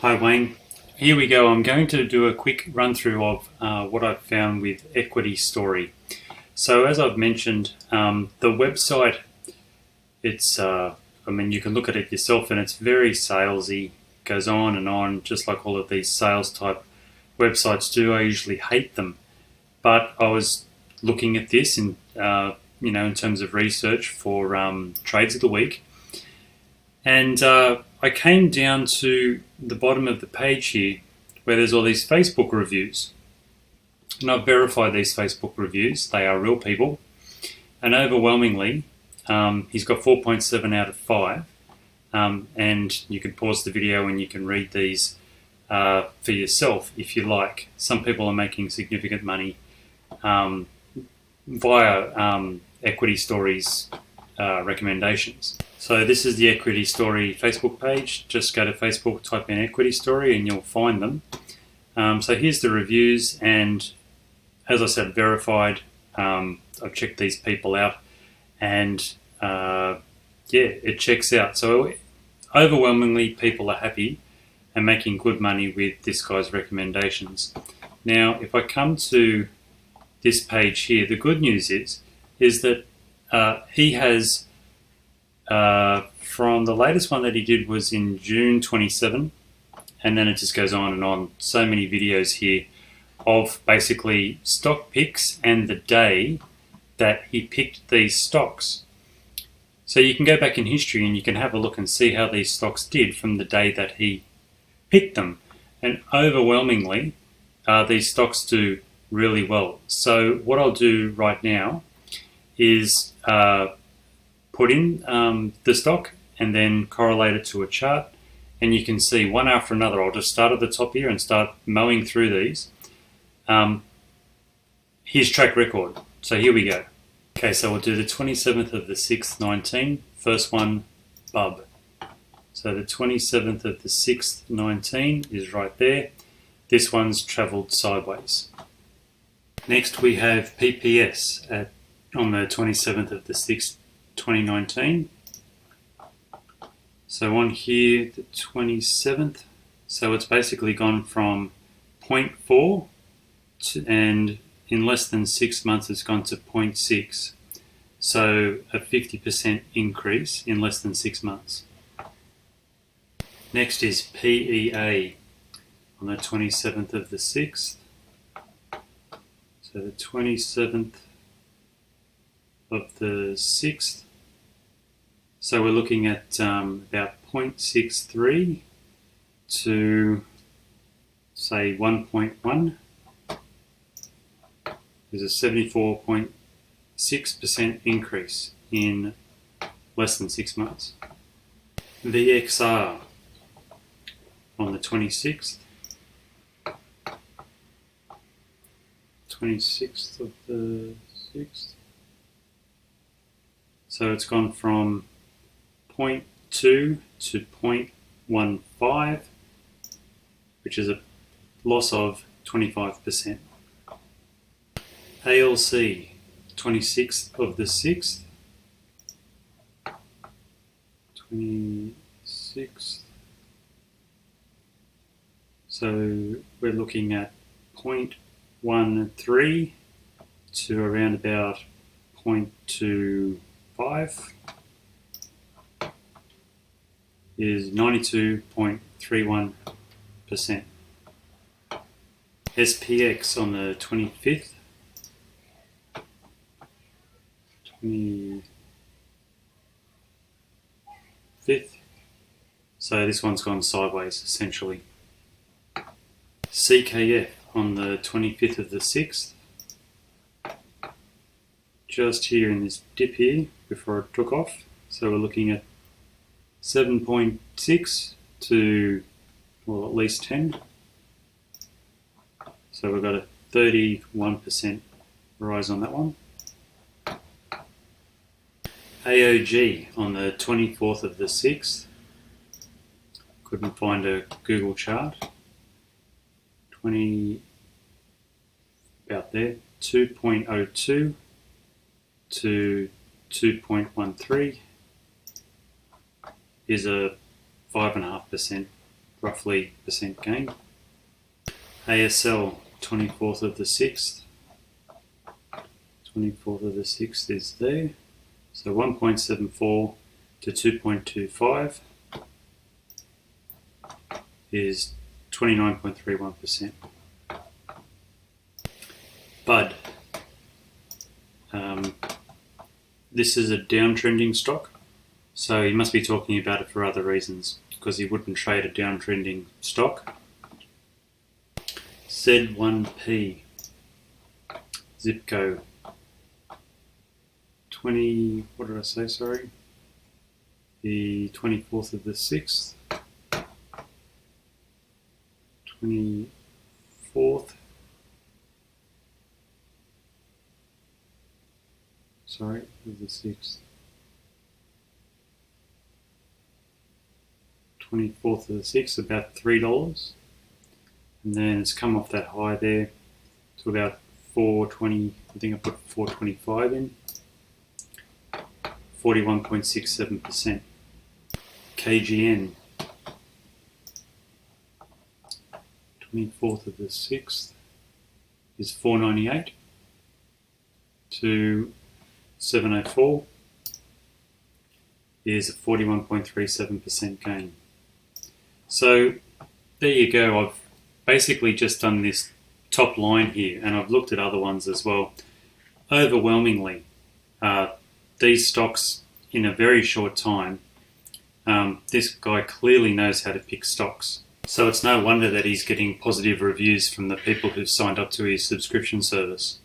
Hi Wayne, here we go. I'm going to do a quick run through of what I've found with Equity Story. So as I've mentioned, the website, you can look at it yourself and it's very salesy, goes on, just like all of these sales type websites do. I usually hate them, but I was looking at this in terms of research for trades of the week. And I came down to the bottom of the page here where there's all these Facebook reviews. And I've verified these Facebook reviews. They are real people. And overwhelmingly, he's got 4.7 out of 5. And you can pause the video and you can read these for yourself if you like. Some people are making significant money via Equity Stories recommendations. So this is the Equity Story Facebook page. Just go to Facebook, type in Equity Story and you'll find them. So here's the reviews, and as I said, verified. I've checked these people out and it checks out. So overwhelmingly people are happy and making good money with this guy's recommendations. Now if I come to this page here, the good news is that he has from the latest one that he did was in June 27, and then it just goes on and on. So many videos here of basically stock picks and the day that he picked these stocks. So you can go back in history and you can have a look and see how these stocks did from the day that he picked them. And overwhelmingly, these stocks do really well. So what I'll do right now is put in the stock and then correlate it to a chart, and you can see one after another. I'll just start at the top here and start mowing through these. Here's track record. So here we go. Okay, so we'll do the 27th of the 6th, 19. First one, Bub. So the 27th of the 6th, 19 is right there. This one's travelled sideways. Next we have PPS on the 27th of the 6th, 2019. So on here, the 27th, so it's basically gone from 0.4 and in less than 6 months it's gone to 0.6. So a 50% increase in less than 6 months. Next is PEA on the 27th of the 6th. So the 27th of the 6th. So we're looking at about 0.63 to say 1.1. There's a 74.6% increase in less than 6 months. VXR on the 26th. 26th of the 6th. So it's gone from 0.2 to 0.15, which is a loss of 25%. ALC, 26th of the 6th. 26th. So we're looking at 0.13 to around about 0.25 is 92.31%. SPX on the 25th. 25th. So this one's gone sideways essentially. CKF on the 25th of the 6th. Just here in this dip here before it took off. So we're looking at 7.6 to, well, at least 10. So we've got a 31% rise on that one. AOG on the 24th of the 6th. Couldn't find a Google chart. About there. 2.02 to 2.13 is a 5.5% roughly percent gain. ASL, 24th of the 6th. 24th of the 6th is there. So 1.74 to 2.25 is 29.31%. Bud. This is a downtrending stock, so he must be talking about it for other reasons, because he wouldn't trade a downtrending stock. Z1P. Zipco. 20, what did I say, sorry? The 24th of the 6th. 24th. Sorry, of the 6th. 24th of the 6th, about $3. And then it's come off that high there to about 420, I think I put 425 in. 41.67%. KGN. 24th of the 6th is 498 to 704 is a 41.37% gain. So there you go. I've basically just done this top line here, and I've looked at other ones as well. Overwhelmingly, these stocks in a very short time, this guy clearly knows how to pick stocks. So it's no wonder that he's getting positive reviews from the people who've signed up to his subscription service.